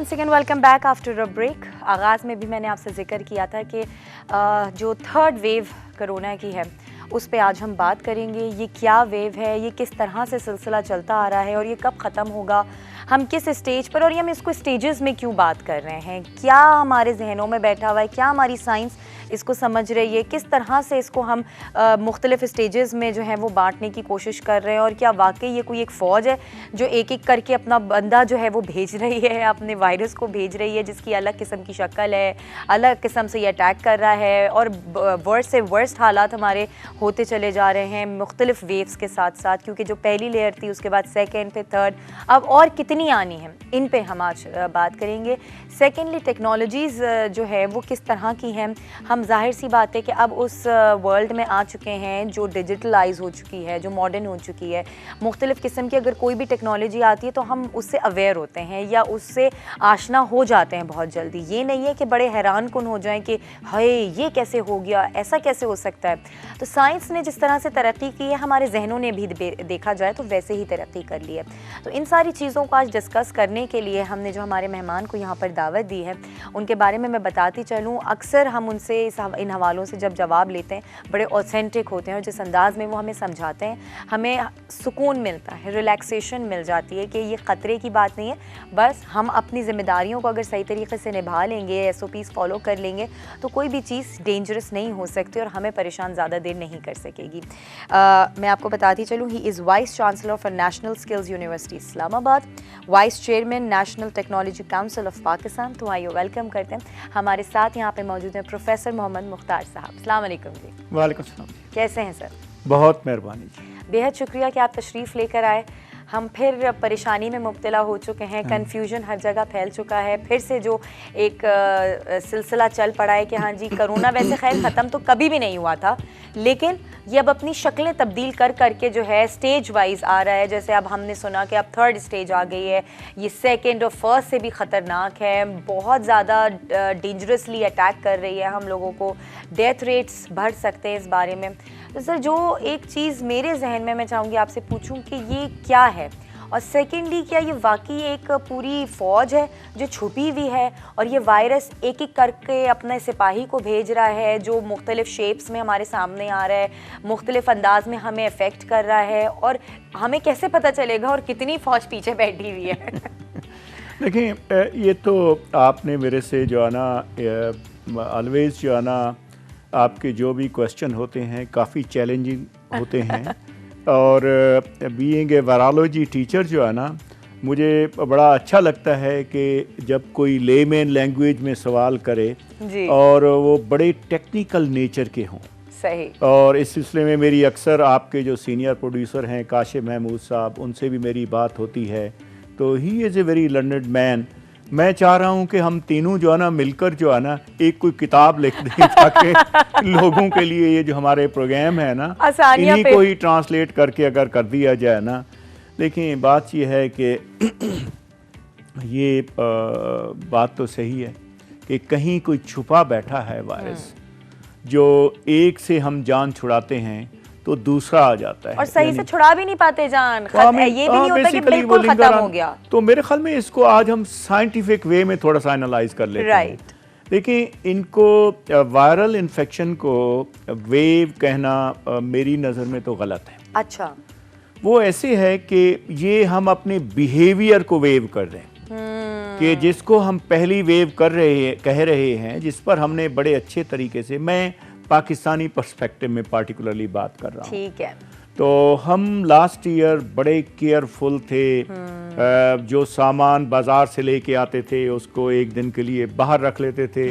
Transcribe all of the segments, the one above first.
Once again welcome back after a break. आगाज़ में भी मैंने आपसे जिक्र किया था कि जो थर्ड वेव कोरोना की है उस पे आज हम बात करेंगे। ये क्या वेव है, ये किस तरह से सिलसिला चलता आ रहा है और ये कब ख़त्म होगा, हम किस स्टेज पर, और ये हम इसको स्टेजेस में क्यों बात कर रहे हैं, क्या हमारे जहनों में बैठा हुआ है, क्या हमारी साइंस इसको समझ रही है, किस तरह से इसको हम मुख्तलिफ स्टेजेस में जो है वो बांटने की कोशिश कर रहे हैं, और क्या वाकई ये कोई एक फ़ौज है जो एक एक करके अपना बंदा जो है वो भेज रही है, अपने वायरस को भेज रही है, जिसकी अलग किस्म की शक्ल है, अलग किस्म से ये अटैक कर रहा है, और वर्स्ट से वर्स्ट हालात हमारे होते चले जा रहे हैं मुख्तलिफ वेव्स के साथ साथ, क्योंकि जो पहली लेयर थी उसके बाद सेकेंड, फिर थर्ड, अब और कितनी आनी है, इन पे हम आज बात करेंगे। सेकेंडली टेक्नोलॉजीज़ जो है वो किस तरह की हैं। हम जाहिर सी बात है कि अब उस वर्ल्ड में आ चुके हैं जो डिजिटलाइज हो चुकी है, जो मॉडर्न हो चुकी है। मुख्तलिफ़ किस्म की अगर कोई भी टेक्नोलॉजी आती है तो हम उससे अवेयर होते हैं या उससे आशना हो जाते हैं बहुत जल्दी। ये नहीं है कि बड़े हैरान कुन हो जाएं कि हाय ये कैसे हो गया, ऐसा कैसे हो सकता है। तो साइंस ने जिस तरह से तरक्की की है, हमारे जहनों ने भी देखा जाए तो वैसे ही तरक्की कर ली है। तो इन सारी चीज़ों को आज डिस्कस करने के लिए हमने जो हमारे मेहमान को यहाँ पर दावत दी है उनके बारे में मैं बताती चलूँ। अक्सर हम उनसे इन हवालों से जब जवाब लेते हैं बड़े ऑथेंटिक होते हैं, और जिस अंदाज़ में वो हमें समझाते हैं हमें सुकून मिलता है, रिलैक्सेशन मिल जाती है कि ये ख़तरे की बात नहीं है, बस हम अपनी ज़िम्मेदारियों को अगर सही तरीके से निभा लेंगे, SOPs फॉलो कर लेंगे तो कोई भी चीज़ डेंजरस नहीं हो सकती और हमें परेशान ज़्यादा देर नहीं कर सकेगी। मैं आपको बताती चलूँ, he is vice chancellor for national skills university Islamabad, vice chairman national technology council of Pakistan. तो आइए वेलकम करते हैं, हमारे साथ यहाँ पे मौजूद हैं प्रोफेसर मोहम्मद मुख्तार साहब। अस्सलाम वालेकुम जी। वालेकुम सलाम। कैसे हैं सर? बहुत मेहरबानी जी। बेहद शुक्रिया कि आप तशरीफ़ लेकर आए। हम फिर परेशानी में मुब्तला हो चुके हैं, कन्फ्यूजन हर जगह फैल चुका है, फिर से जो एक सिलसिला चल पड़ा है कि हाँ जी कोरोना वैसे खैर ख़त्म तो कभी भी नहीं हुआ था, लेकिन ये अब अपनी शक्लें तब्दील कर करके जो है स्टेज वाइज आ रहा है। जैसे अब हमने सुना कि अब थर्ड स्टेज आ गई है, ये सेकेंड और फर्स्ट से भी ख़तरनाक है, बहुत ज़्यादा डेंजरसली अटैक कर रही है हम लोगों को, डेथ रेट्स बढ़ सकते हैं इस बारे में। तो सर जो एक चीज़ मेरे जहन में मैं चाहूँगी आपसे पूछूं कि ये क्या है, और सेकेंडली क्या ये वाकई एक पूरी फ़ौज है जो छुपी हुई है और ये वायरस एक एक करके अपने सिपाही को भेज रहा है जो मुख्तलिफ शेप्स में हमारे सामने आ रहा है, मुख्तलिफ अंदाज में हमें अफेक्ट कर रहा है, और हमें कैसे पता चलेगा और कितनी फ़ौज पीछे बैठी हुई है? देखिए ये तो आपने मेरे से जो है ना ऑलवेज़ जो है ना आपके जो भी क्वेश्चन होते हैं काफ़ी चैलेंजिंग होते हैं और बीइंग ए वायरोलॉजी टीचर जो है ना मुझे बड़ा अच्छा लगता है कि जब कोई लेमैन लैंग्वेज में सवाल करे जी। और वो बड़े टेक्निकल नेचर के हों। सही। और इस सिलसिले में मेरी अक्सर आपके जो सीनियर प्रोड्यूसर हैं काशिफ महमूद साहब, उनसे भी मेरी बात होती है, तो he is a very learned man. मैं चाह रहा हूँ कि हम तीनों जो है ना मिलकर जो है ना एक कोई किताब लिख दें ताकि लोगों के लिए ये जो हमारे प्रोग्राम है ना इन्हीं को ही ट्रांसलेट करके अगर कर दिया जाए ना। देखिए बात ये है कि ये बात तो सही है कि कहीं कोई छुपा बैठा है वायरस, जो एक से हम जान छुड़ाते हैं तो दूसरा आ जाता है और सही से छुड़ा भी नहीं पाते जान, ये भी नहीं होता कि बिल्कुल खत्म हो गया। तो मेरे ख्याल में इसको आज हम साइंटिफिक वे में थोड़ा सा एनालाइज कर लेते हैं। देखिए इनको वायरल इन्फेक्शन को वेव कहना मेरी नज़र में तो गलत है। अच्छा। वो ऐसे है कि ये हम अपने बिहेवियर को वेव कर रहे हैं कि जिसको हम पहली वेव कह रहे हैं, जिस पर हमने बड़े अच्छे तरीके से, मैं पाकिस्तानी पर्सपेक्टिव में पार्टिकुलरली बात कर रहा हूँ। ठीक है। तो हम लास्ट ईयर बड़े केयरफुल थे, जो सामान बाज़ार से लेके आते थे उसको एक दिन के लिए बाहर रख लेते थे,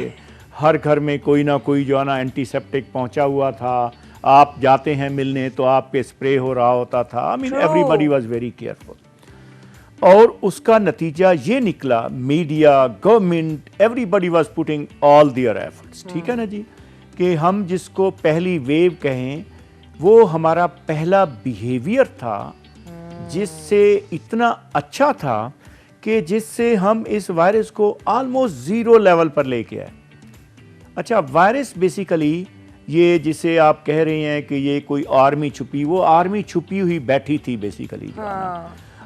हर घर में कोई ना कोई जो है ना एंटीसेप्टिक पहुंचा हुआ था, आप जाते हैं मिलने तो आपके स्प्रे हो रहा होता था। I mean everybody was very careful, और उसका नतीजा ये निकला, media, government, everybody was putting all their efforts, ठीक है ना जी, कि हम जिसको पहली वेव कहें वो हमारा पहला बिहेवियर था जिससे इतना अच्छा था कि जिससे हम इस वायरस को ऑलमोस्ट ज़ीरो लेवल पर लेके आए। अच्छा, वायरस बेसिकली ये जिसे आप कह रहे हैं कि ये कोई आर्मी छुपी, वो आर्मी छुपी हुई बैठी थी बेसिकली।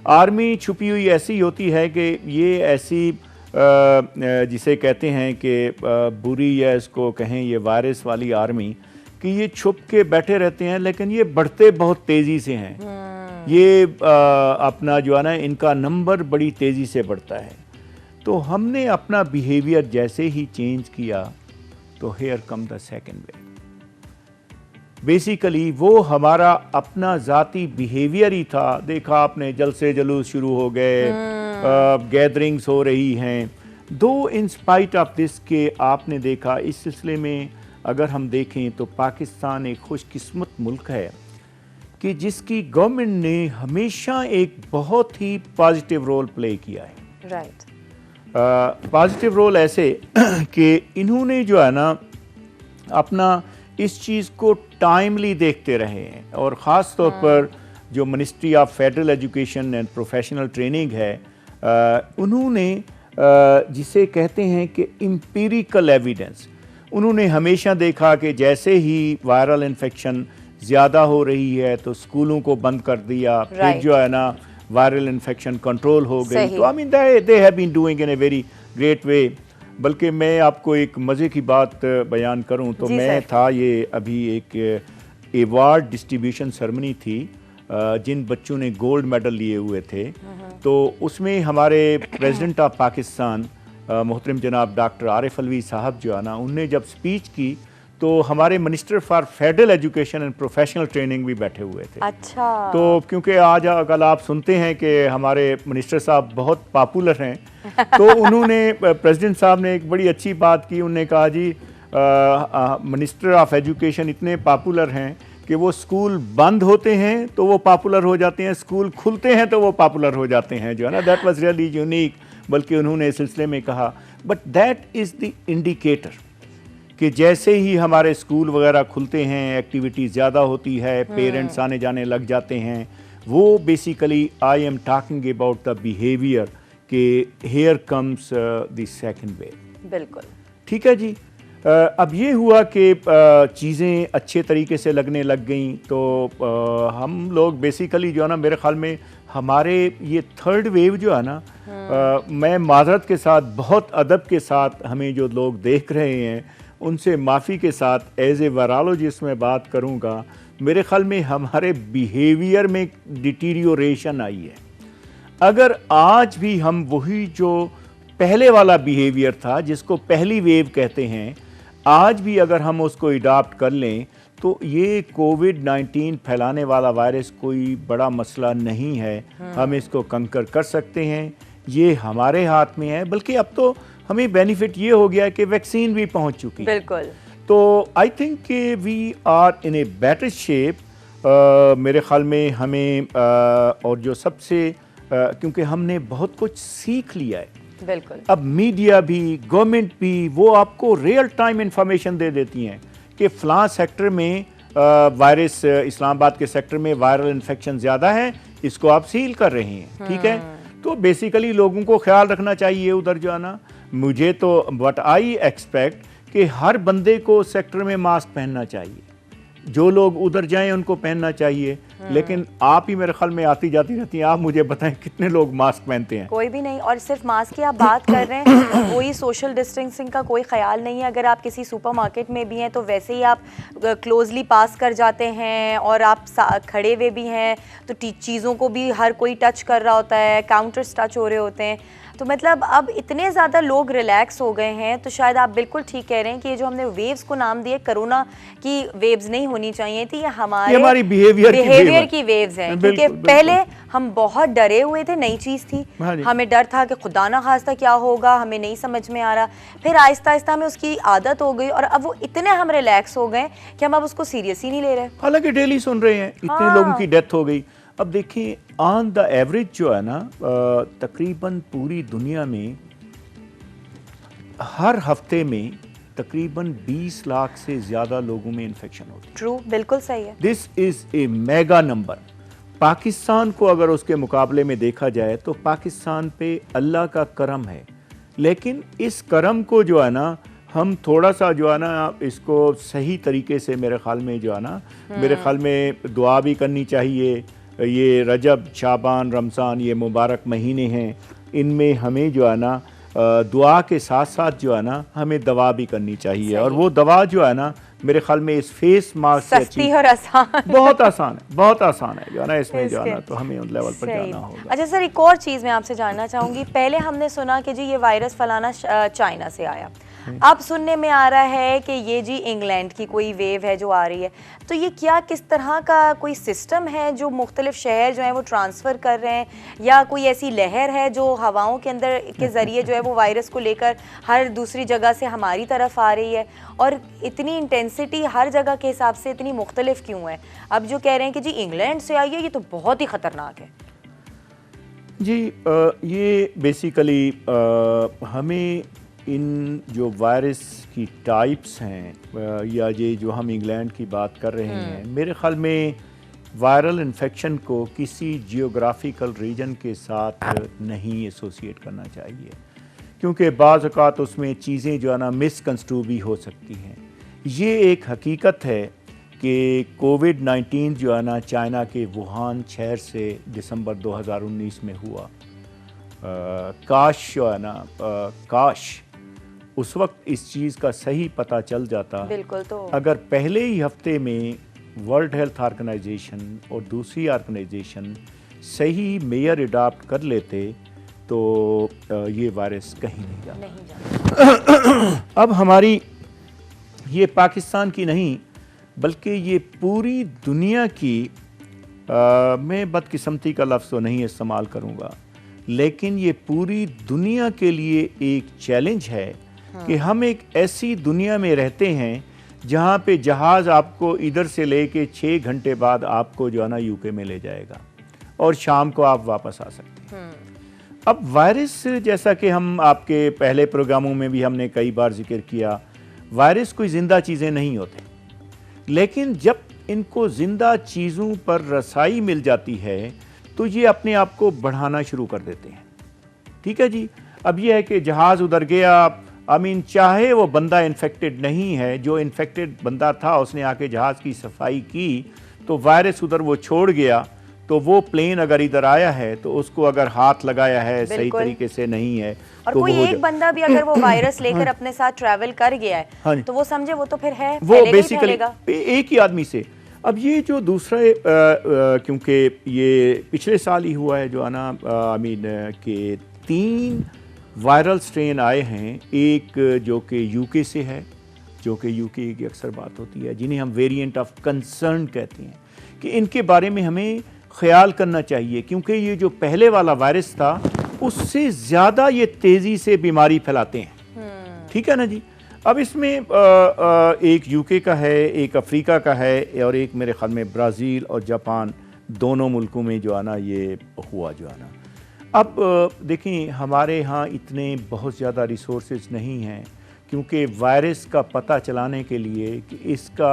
आर्मी छुपी हुई ऐसी होती है कि ये ऐसी जिसे कहते हैं कि बुरी या इसको कहें ये वायरस वाली आर्मी, कि ये छुप के बैठे रहते हैं लेकिन ये बढ़ते बहुत तेज़ी से हैं। ये अपना जो है ना इनका नंबर बड़ी तेज़ी से बढ़ता है। तो हमने अपना बिहेवियर जैसे ही चेंज किया तो here come the second way. Basically वो हमारा अपना ज़ाती बिहेवियर ही था। देखा आपने, जलसे जुलूस शुरू हो गए, गैदरिंग्स हो रही हैं। दो इन स्पाइट ऑफ दिस के आपने देखा इस सिलसिले में अगर हम देखें तो पाकिस्तान एक खुशकिस्मत मुल्क है कि जिसकी गवर्नमेंट ने हमेशा एक बहुत ही पॉजिटिव रोल प्ले किया है। राइट। पॉजिटिव रोल ऐसे कि इन्होंने जो है ना अपना इस चीज़ को टाइमली देखते रहे हैं, और ख़ास तौर पर जो ministry of federal education and professional training है, उन्होंने जिसे कहते हैं कि एम्पिरिकल एविडेंस, उन्होंने हमेशा देखा कि जैसे ही वायरल इन्फेक्शन ज़्यादा हो रही है तो स्कूलों को बंद कर दिया, फिर जो है ना वायरल इन्फेक्शन कंट्रोल हो गई। तो I mean they have been doing in a very great way. बल्कि मैं आपको एक मज़े की बात बयान करूं तो मैं था, ये अभी एक अवार्ड डिस्ट्रीब्यूशन सेरेमनी थी, जिन बच्चों ने गोल्ड मेडल लिए हुए थे, तो उसमें हमारे प्रेसिडेंट ऑफ पाकिस्तान मोहतरम जनाब डॉक्टर आरिफ अलवी साहब जो है ना, उनने जब स्पीच की तो हमारे minister for federal education and professional training भी बैठे हुए थे। अच्छा। तो क्योंकि आज कल आप सुनते हैं कि हमारे मिनिस्टर साहब बहुत पॉपुलर हैं तो उन्होंने प्रेसिडेंट साहब ने एक बड़ी अच्छी बात की। उन्होंने कहा जी मिनिस्टर ऑफ एजुकेशन इतने पॉपुलर हैं कि वो स्कूल बंद होते हैं तो वो पॉपुलर हो जाते हैं, स्कूल खुलते हैं तो वो पॉपुलर हो जाते हैं, जो है ना, दैट वाज रियली यूनिक। बल्कि उन्होंने इस सिलसिले में कहा but that is the indicator कि जैसे ही हमारे स्कूल वगैरह खुलते हैं, एक्टिविटी ज़्यादा होती है, पेरेंट्स आने जाने लग जाते हैं, वो basically I am talking about the behaviour कि here comes the second way. बिल्कुल ठीक है जी। अब ये हुआ कि चीज़ें अच्छे तरीके से लगने लग गई तो हम लोग बेसिकली जो है ना, मेरे ख्याल में हमारे ये थर्ड वेव जो है ना, मैं माजरत के साथ, बहुत अदब के साथ हमें जो लोग देख रहे हैं उनसे माफ़ी के साथ एज ए वायरोलॉजिस्ट मैं बात करूंगा, मेरे ख्याल में हमारे बिहेवियर में डिटीरियोरेशन आई है। अगर आज भी हम वही जो पहले वाला बिहेवियर था जिसको पहली वेव कहते हैं, आज भी अगर हम उसको अडॉप्ट कर लें तो ये कोविड-19 फैलाने वाला वायरस कोई बड़ा मसला नहीं है। हम इसको कंकर कर सकते हैं, ये हमारे हाथ में है। बल्कि अब तो हमें बेनिफिट ये हो गया कि वैक्सीन भी पहुंच चुकी है। बिल्कुल। तो आई थिंक कि we are in a better shape. मेरे ख्याल में हमें और जो सबसे क्योंकि हमने बहुत कुछ सीख लिया है। बिल्कुल। अब मीडिया भी, गवर्नमेंट भी, वो आपको रियल टाइम इंफॉर्मेशन दे देती हैं कि फ़लाँ सेक्टर में वायरस, इस्लामाबाद के सेक्टर में वायरल इन्फेक्शन ज़्यादा है, इसको आप सील कर रहे हैं। ठीक है, तो बेसिकली लोगों को ख्याल रखना चाहिए उधर जो है ना। मुझे तो व्हाट आई एक्सपेक्ट कि हर बंदे को सेक्टर में मास्क पहनना चाहिए, जो लोग उधर जाएं उनको पहनना चाहिए। लेकिन आप ही मेरे ख्याल में आती जाती रहती हैं, आप मुझे बताएं कितने लोग मास्क पहनते हैं? कोई भी नहीं। और सिर्फ मास्क की आप बात कर रहे हैं, कोई सोशल डिस्टेंसिंग का कोई ख्याल नहीं है। अगर आप किसी सुपरमार्केट में भी हैं तो वैसे ही आप क्लोजली पास कर जाते हैं, और आप खड़े हुए भी हैं तो चीज़ों को भी हर कोई टच कर रहा होता है, काउंटर्स टच हो रहे होते हैं। तो मतलब अब इतने ज़्यादा लोग रिलैक्स हो गए हैं। तो शायद आप बिल्कुल ठीक कह रहे हैं कि ये जो हमने वेव्स को नाम दिए, कोरोना की वेव्स नहीं होनी चाहिए थी, ये हमारी बिहेवियर की वेव्स हैं। क्योंकि पहले हम बहुत डरे हुए थे, नई चीज़ थी, हमें डर था कि खुदा ना खास्ता क्या होगा, हमें नहीं समझ में आ रहा। फिर आहिस्ता आहिस्ता हमें उसकी आदत हो गई, और अब वो इतने हम रिलैक्स हो गए कि हम अब उसको सीरियस ही नहीं ले रहे। हालांकि डेली सुन रहे हैं इतने लोगों की डेथ हो गई। अब देखिए ऑन द एवरेज जो है ना, तकरीबन पूरी दुनिया में हर हफ्ते में तकरीबन 20 लाख से ज़्यादा लोगों में इन्फेक्शन होती है। ट्रू, बिल्कुल सही है। This is a mega number. Pakistan को अगर उसके मुकाबले में देखा जाए तो पाकिस्तान पे अल्लाह का करम है, लेकिन इस करम को जो है ना, हम थोड़ा सा जो है ना इसको सही तरीके से मेरे ख्याल में जो है ना, मेरे ख्याल में दुआ भी करनी चाहिए। ये रजब, शाबान, रमज़ान, ये मुबारक महीने हैं, इनमें हमें जो है ना दुआ के साथ साथ जो है ना हमें दवा भी करनी चाहिए, और सही। वो दवा जो है ना मेरे ख्याल में इस फेस मास्क से सस्ती और आसान बहुत आसान है, बहुत आसान है जो है ना, इसमें जो है ना इसके- तो हमें उन लेवल पर सही। जाना होगा। अच्छा सर, एक और चीज़ मैं आपसे जानना चाहूँगी। पहले हमने सुना कि जी ये वायरस फलाना चाइना से आया, अब सुनने में आ रहा है कि ये जी इंग्लैंड की कोई वेव है जो आ रही है। तो ये क्या किस तरह का कोई सिस्टम है जो मुख्तलिफ शहर जो है वो ट्रांसफ़र कर रहे हैं, या कोई ऐसी लहर है जो हवाओं के अंदर के ज़रिए जो है वो वायरस को लेकर हर दूसरी जगह से हमारी तरफ आ रही है, और इतनी इंटेंसिटी हर जगह के हिसाब से इतनी मुख्तलिफ क्यों है? अब जो कह रहे हैं कि जी इंग्लैंड से आई है, ये तो बहुत ही ख़तरनाक है। जी ये बेसिकली हमें इन जो वायरस की टाइप्स हैं या ये जो हम इंग्लैंड की बात कर रहे हैं, मेरे ख्याल में वायरल इन्फेक्शन को किसी जियोग्राफिकल रीजन के साथ नहीं एसोसिएट करना चाहिए, क्योंकि बाज़ औक़ात उसमें चीज़ें जो है ना मिसकंस्ट्रू भी हो सकती हैं। ये एक हकीकत है कि कोविड-19 जो है ना चाइना के वुहान शहर से दिसंबर 2019 में हुआ। काश जो है ना काश उस वक्त इस चीज़ का सही पता चल जाता। बिल्कुल। तो अगर पहले ही हफ्ते में वर्ल्ड हेल्थ ऑर्गेनाइजेशन और दूसरी ऑर्गेनाइजेशन सही मेयर अडॉप्ट कर लेते तो ये वायरस कहीं नहीं जाता। नहीं जाता। अब हमारी ये पाकिस्तान की नहीं बल्कि ये पूरी दुनिया की मैं बदकिस्मती का लफ्ज़ तो नहीं इस्तेमाल करूँगा, लेकिन ये पूरी दुनिया के लिए एक चैलेंज है कि हम एक ऐसी दुनिया में रहते हैं जहाँ पे जहाज़ आपको इधर से लेके 6 घंटे बाद आपको जो है ना यूके में ले जाएगा और शाम को आप वापस आ सकते हैं। अब वायरस, जैसा कि हम आपके पहले प्रोग्रामों में भी हमने कई बार जिक्र किया, वायरस कोई ज़िंदा चीज़ें नहीं होते, लेकिन जब इनको ज़िंदा चीज़ों पर रसाई मिल जाती है तो ये अपने आप को बढ़ाना शुरू कर देते हैं। ठीक है जी। अब ये है कि जहाज़ उधर गया, चाहे वो बंदा इन्फेक्टेड नहीं है, जो इन्फेक्टेड बंदा था उसने आके जहाज़ की सफाई की तो वायरस उधर वो छोड़ गया, तो वो प्लेन अगर इधर आया है तो उसको अगर हाथ लगाया है सही तरीके से नहीं है और तो कोई एक बंदा भी अगर वो वायरस लेकर अपने साथ ट्रैवल कर गया है तो वो समझे वो तो फिर है, वो बेसिकली एक ही आदमी से। अब ये जो दूसरा क्योंकि ये पिछले साल ही हुआ है जो है ना के 3 वायरल स्ट्रेन आए हैं, एक जो कि यूके से है, जो कि यूके की अक्सर बात होती है, जिन्हें हम वेरिएंट ऑफ कंसर्न कहते हैं, कि इनके बारे में हमें ख्याल करना चाहिए, क्योंकि ये जो पहले वाला वायरस था उससे ज़्यादा ये तेज़ी से बीमारी फैलाते हैं। ठीक है ना जी। अब इसमें एक यूके का है, एक अफ्रीका का है, और एक मेरे ख्याल में ब्राज़ील और जापान दोनों मुल्कों में जो है ना ये हुआ जो है ना। अब देखें, हमारे यहाँ इतने बहुत ज़्यादा रिसोर्सेज नहीं हैं, क्योंकि वायरस का पता चलाने के लिए कि इसका,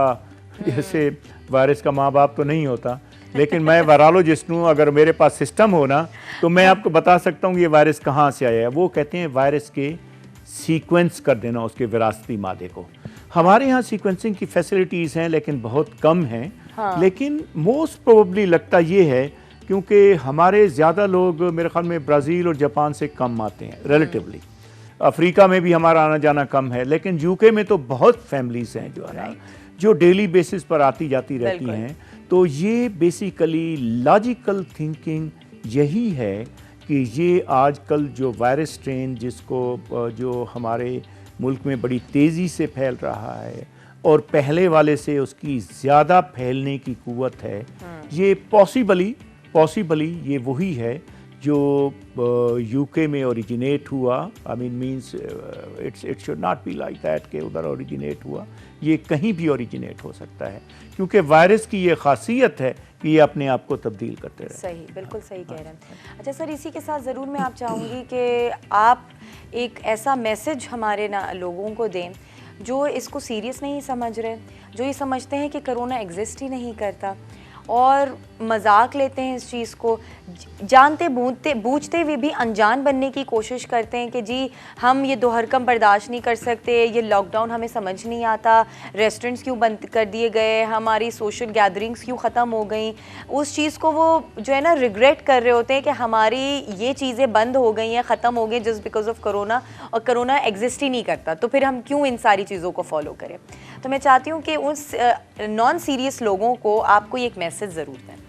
जैसे वायरस का माँ बाप तो नहीं होता, लेकिन मैं वायरोलॉजिस्ट हूँ, अगर मेरे पास सिस्टम हो ना तो मैं आपको बता सकता हूँ ये वायरस कहाँ से आया है। वो कहते हैं वायरस के सीक्वेंस कर देना उसके विरासती मादे को। हमारे यहाँ सीक्वेंसिंग की फैसिलिटीज़ हैं लेकिन बहुत कम हैं। हाँ। लेकिन मोस्ट प्रोबेबली लगता ये है क्योंकि हमारे ज़्यादा लोग मेरे ख्याल में ब्राज़ील और जापान से कम आते हैं रिलेटिवली। अफ्रीका में भी हमारा आना जाना कम है, लेकिन यूके में तो बहुत फैमिलीज़ हैं जो है ना जो डेली बेसिस पर आती जाती रहती हैं। तो ये बेसिकली लॉजिकल थिंकिंग यही है कि ये आजकल जो वायरस स्ट्रेन जिसको जो हमारे मुल्क में बड़ी तेज़ी से फैल रहा है और पहले वाले से उसकी ज़्यादा फैलने की कुव्वत है, ये पॉसिबली ये वही है जो यूके में ओरिजिनेट हुआ। Means it should not be like that कि उधर ओरिजिनेट हुआ, ये कहीं भी ओरिजिनेट हो सकता है, क्योंकि वायरस की ये खासियत है कि ये अपने आप को तब्दील करते रहते हैं। सही, बिल्कुल सही कह रहे हैं। अच्छा सर, इसी के साथ ज़रूर मैं आप चाहूँगी कि आप एक ऐसा मैसेज हमारे लोगों को दें जो इसको सीरियस नहीं समझ रहे, जो ये समझते हैं कि कोरोना एग्जिस्ट ही नहीं करता, और मजाक लेते हैं इस चीज़ को, जानते बूझते हुए भी अनजान बनने की कोशिश करते हैं कि जी हम ये दोहरकम बर्दाश्त नहीं कर सकते, ये लॉकडाउन हमें समझ नहीं आता, रेस्टोरेंट्स क्यों बंद कर दिए गए, हमारी सोशल गैदरिंग्स क्यों ख़त्म हो गई। उस चीज़ को वो जो है ना रिग्रेट कर रहे होते हैं कि हमारी ये चीज़ें बंद हो गई हैं, ख़त्म हो गई जस्ट बिकॉज ऑफ कोरोना, और कोरोना एग्जिस्ट ही नहीं करता, तो फिर हम क्यों इन सारी चीज़ों को फॉलो करें। तो मैं चाहती हूँ कि उस नॉन सीरियस लोगों को आपको एक मैसेज ज़रूर दें।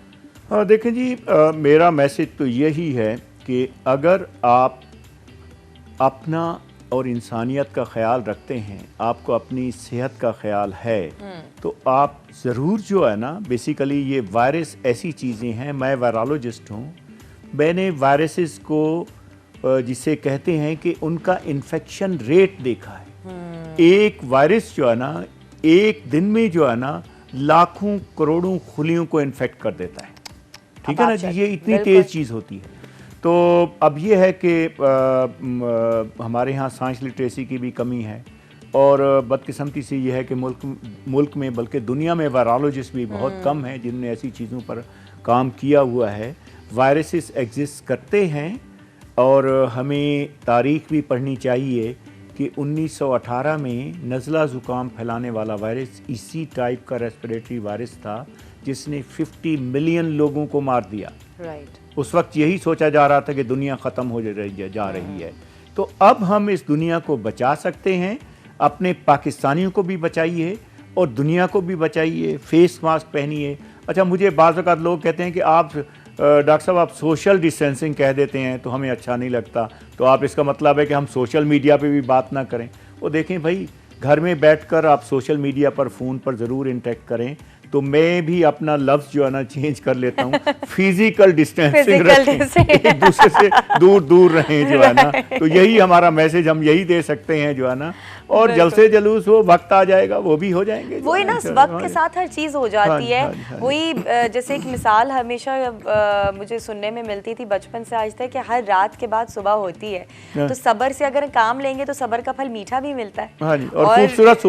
देखें जी, मेरा मैसेज तो यही है कि अगर आप अपना और इंसानियत का ख्याल रखते हैं, आपको अपनी सेहत का ख्याल है, तो आप ज़रूर जो है ना, बेसिकली ये वायरस ऐसी चीज़ें हैं, मैं वायरोलॉजिस्ट हूँ, मैंने वायरसेस को जिसे कहते हैं कि उनका इन्फेक्शन रेट देखा है। एक वायरस जो है ना, एक दिन में जो है ना लाखों करोड़ों खुलियों को इन्फेक्ट कर देता है, ठीक है ना जी, ये इतनी तेज़ चीज़ होती है। तो अब ये है कि हमारे यहाँ साइंस लिटरेसी की भी कमी है, और बदकिस्मती से ये है कि मुल्क में बल्कि दुनिया में वायरोलॉजिस्ट भी बहुत कम हैं जिनने ऐसी चीज़ों पर काम किया हुआ है। वायरसेस एग्जिस्ट करते हैं, और हमें तारीख भी पढ़नी चाहिए कि 1918 में नज़ला ज़ुकाम फैलाने वाला वायरस इसी टाइप का रेस्पिरेटरी वायरस था जिसने 50 मिलियन लोगों को मार दिया। उस वक्त यही सोचा जा रहा था कि दुनिया ख़त्म हो जा रही है। तो अब हम इस दुनिया को बचा सकते हैं, अपने पाकिस्तानियों को भी बचाइए और दुनिया को भी बचाइए, फेस मास्क पहनिए। अच्छा, मुझे बाज़ औक़ात लोग कहते हैं कि आप डॉक्टर साहब आप सोशल डिस्टेंसिंग कह देते हैं तो हमें अच्छा नहीं लगता, तो आप इसका मतलब है कि हम सोशल मीडिया पे भी बात ना करें। वो देखें भाई, घर में बैठकर आप सोशल मीडिया पर फ़ोन पर ज़रूर इंटरेक्ट करें, तो मैं भी अपना लफ्ज़ जो है ना चेंज कर लेता हूँ, फिजिकल डिस्टेंसिंग रखें, एक दूसरे से दूर दूर रहें जो है ना। तो यही हमारा मैसेज, हम यही दे सकते हैं जो है ना। और जलसे जलूस हो, वक्त आ जाएगा वो भी हो जाएंगे, वही ना, वक्त के साथ हर चीज़ हो जाती है। वही जैसे एक मिसाल हमेशा मुझे सुनने में मिलती थी बचपन से आज तक कि हर रात के बाद सुबह होती है, तो सब्र से अगर काम लेंगे तो सब्र का फल मीठा भी मिलता है, और खूबसूरत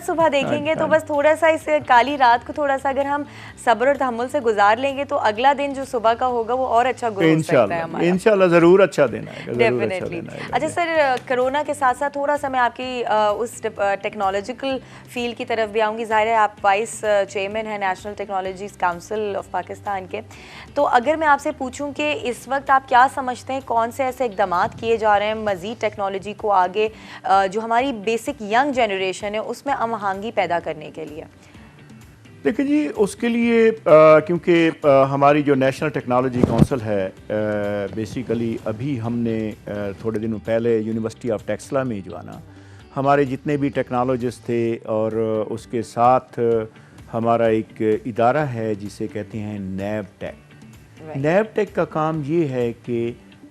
सुबह देखेंगे। तो बस थोड़ा सा इस काली रात को थोड़ा सा अगर हम सब्र और तहम्मुल से गुजार लेंगे तो अगला दिन जो सुबह का होगा वो और अच्छा गुजर सकता है हमारा। इंशाल्लाह ज़रूर अच्छा दिन आएगा, डेफिनेटली। अच्छा सर, कोरोना के साथ साथ थोड़ा सा मैं आपकी उस टेक्नोलॉजिकल फील्ड की तरफ भी आऊँगी। ज़ाहिर है आप वाइस चेयरमैन हैं national technologies council of Pakistan के, तो अगर मैं आपसे पूछूं कि इस वक्त आप क्या समझते हैं कौन से ऐसे इक़दाम किए जा रहे हैं मज़ीद टेक्नोलॉजी को आगे जो हमारी बेसिक यंग जनरेशन है उसमें हम-आहंगी पैदा करने के लिए? देखिए जी, उसके लिए क्योंकि हमारी जो नेशनल टेक्नोलॉजी काउंसिल है, बेसिकली अभी हमने थोड़े दिनों पहले यूनिवर्सिटी ऑफ टेक्सला में जो है ना, हमारे जितने भी टेक्नोलॉजिस्ट थे, और उसके साथ हमारा एक इदारा है जिसे कहते हैं नैब टेक का काम ये है कि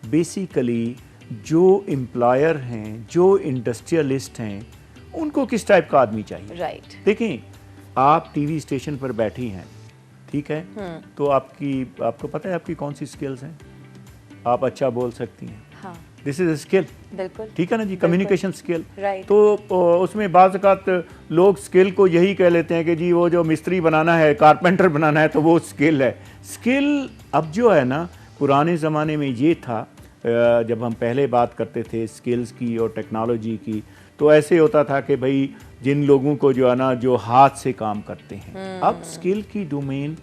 बेसिकली जो एम्प्लॉयर हैं, जो इंडस्ट्रियलिस्ट हैं, उनको किस टाइप का आदमी चाहिए। देखें, आप टीवी स्टेशन पर बैठी हैं, ठीक है, तो आपको पता है आपकी कौन सी स्किल्स हैं। आप अच्छा बोल सकती हैं, दिस इज स्किल, बिल्कुल, ठीक है ना जी, कम्युनिकेशन स्किल। तो उसमें बाज़ औक़ात लोग स्किल को यही कह लेते हैं कि जी वो जो मिस्त्री बनाना है, कारपेंटर बनाना है, तो वो स्किल है। स्किल अब जो है ना, पुराने ज़माने में ये था, जब हम पहले बात करते थे स्किल्स की और टेक्नोलॉजी की, तो ऐसे होता था कि भाई जिन लोगों को जो है ना, जो हाथ से काम करते हैं, अब स्किल की डोमेन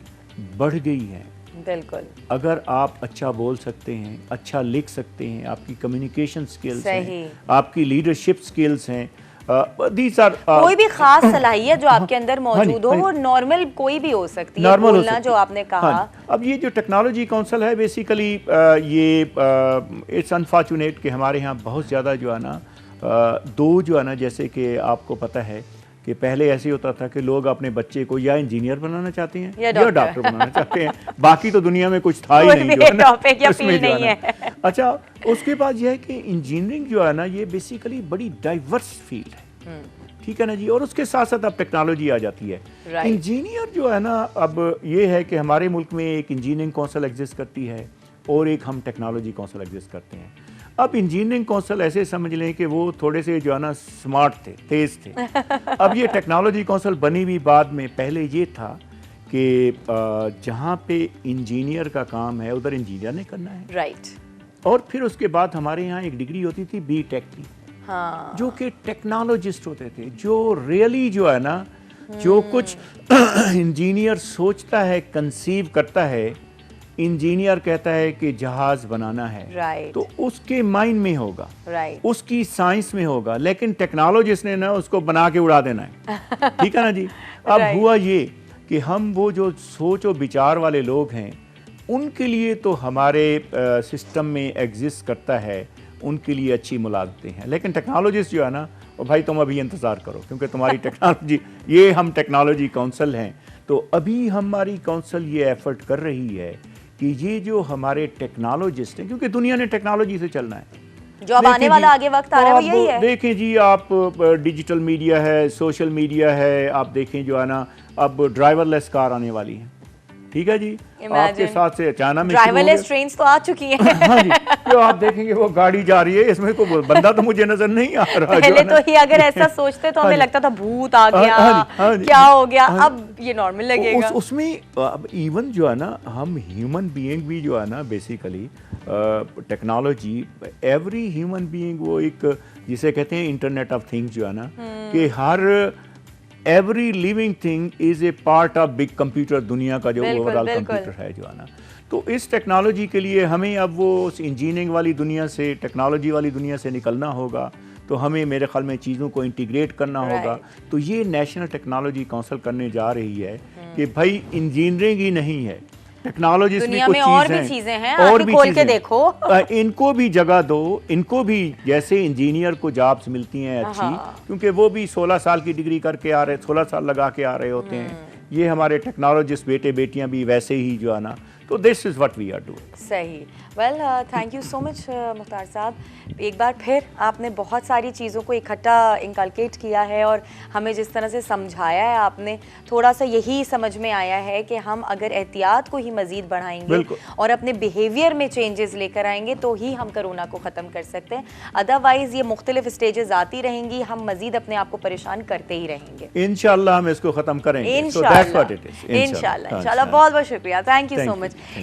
बढ़ गई है। बिल्कुल, अगर आप अच्छा बोल सकते हैं, अच्छा लिख सकते हैं, आपकी कम्युनिकेशन स्किल्स हैं, आपकी लीडरशिप स्किल्स हैं, कोई भी खास सलाहियत जो आपके अंदर मौजूद हो, वो नॉर्मल कोई भी हो सकती है, बोलना जो आपने कहा। अब ये जो टेक्नोलॉजी काउंसिल है, बेसिकली ये इट्स अनफॉर्चुनेट कि हमारे यहाँ बहुत ज़्यादा जो है ना, दो जो है ना, जैसे कि आपको पता है कि पहले ऐसे होता था कि लोग अपने बच्चे को या इंजीनियर बनाना चाहते हैं या डॉक्टर बनाना चाहते हैं, बाकी तो दुनिया में कुछ था ही नहीं जो है ना, उसमें जो है ना। अच्छा, उसके बाद यह है कि इंजीनियरिंग जो है ना, ये बेसिकली बड़ी डाइवर्स फील्ड है, ठीक है ना जी, और उसके साथ साथ अब टेक्नोलॉजी आ जाती है। इंजीनियर जो है ना, अब ये है कि हमारे मुल्क में एक इंजीनियरिंग काउंसिल एग्जिस्ट करती है और एक हम टेक्नोलॉजी काउंसिल एग्जिस्ट करते हैं। अब इंजीनियरिंग काउंसिल ऐसे समझ लें कि वो थोड़े से जो है ना स्मार्ट थे, तेज़ थे। अब ये टेक्नोलॉजी काउंसिल बनी हुई बाद में, पहले ये था कि जहाँ पे इंजीनियर का काम है उधर इंजीनियर ने करना है। राइट। और फिर उसके बाद हमारे यहाँ एक डिग्री होती थी बीटेक की, हाँ, जो कि टेक्नोलॉजिस्ट होते थे, जो रियली जो है ना, जो कुछ इंजीनियर सोचता है, कंसीव करता है, इंजीनियर कहता है कि जहाज बनाना है, राइट, तो उसके माइंड में होगा, राइट, उसकी साइंस में होगा, लेकिन टेक्नोलॉजिस्ट ने ना उसको बना के उड़ा देना है। ठीक है ना जी। अब Right. हुआ ये कि हम वो जो सोच और विचार वाले लोग हैं, उनके लिए तो हमारे सिस्टम में एग्जिस्ट करता है, उनके लिए अच्छी मुलाजमतें हैं, लेकिन टेक्नोलॉजिस्ट जो है ना, वो भाई तुम अभी इंतज़ार करो, क्योंकि तुम्हारी टेक्नोलॉजी, ये हम टेक्नोलॉजी काउंसिल हैं, तो अभी हमारी काउंसिल ये एफर्ट कर रही है कि ये जो हमारे टेक्नोलॉजिस्ट हैं, क्योंकि दुनिया ने टेक्नोलॉजी से चलना है, जो अब आने वाला आगे वक्त आ रहा है वो यही है। देखें जी, आप डिजिटल मीडिया है, सोशल मीडिया है, आप देखें जो है ना, अब ड्राइवरलेस कार आने वाली है। ठीक है जी, आपके साथ से अचानक में ड्राइवरलेस ट्रेन्स तो आ चुकी हैं। हाँ जी, तो आप देखेंगे वो गाड़ी जा रही है, इसमें कोई बंदा तो मुझे नजर नहीं आ रहा। पहले तो ही अगर ऐसा सोचते तो हमें लगता था भूत आ गया, क्या हो गया, अब ये नॉर्मल लगेगा। उसमें अब इवन जो है ना, हम ह्यूमन बीइंग भी जो है ना, basically technology, every human being, वो एक जिसे कहते हैं इंटरनेट ऑफ थिंग्स जो है ना, कि हर every living thing is a part of big computer, दुनिया का जो ओवरऑल कंप्यूटर है जो है ना। तो इस टेक्नोलॉजी के लिए हमें अब वो उस इंजीनियरिंग वाली दुनिया से, टेक्नोलॉजी वाली दुनिया से निकलना होगा, तो हमें मेरे ख्याल में चीज़ों को इंटीग्रेट करना होगा। तो ये नेशनल टेक्नोलॉजी काउंसिल करने जा रही है कि भाई इंजीनियरिंग ही नहीं है, टेक्नोलॉजी में कुछ और भी चीजें हैं, और भी खोल के देखो। इनको भी जगह दो, इनको भी जैसे इंजीनियर को जॉब्स मिलती हैं अच्छी, क्योंकि वो भी 16 साल की डिग्री करके आ रहे, 16 साल लगा के आ रहे होते हैं। ये हमारे टेक्नोलॉजिस्ट बेटे बेटियां भी वैसे ही जो है ना, तो this is what we are doing. सही। Well, thank you so much Mukhtar sahab, एक बार फिर आपने बहुत सारी चीज़ों को इकट्ठा इंकलकेट किया है और हमें जिस तरह से समझाया है आपने, थोड़ा सा यही समझ में आया है कि हम अगर एहतियात को ही मज़ीद बढ़ाएंगे और अपने बिहेवियर में चेंजेस लेकर आएंगे तो ही हम कोरोना को ख़त्म कर सकते हैं। अदरवाइज़ ये मुख्तलिफ स्टेजेस आती रहेंगी, हम मज़ीद अपने आप को परेशान करते ही रहेंगे। इंशाल्लाह हम इसको ख़त्म करेंगे। इंशाल्लाह, बहुत बहुत शुक्रिया, थैंक यू सो मच।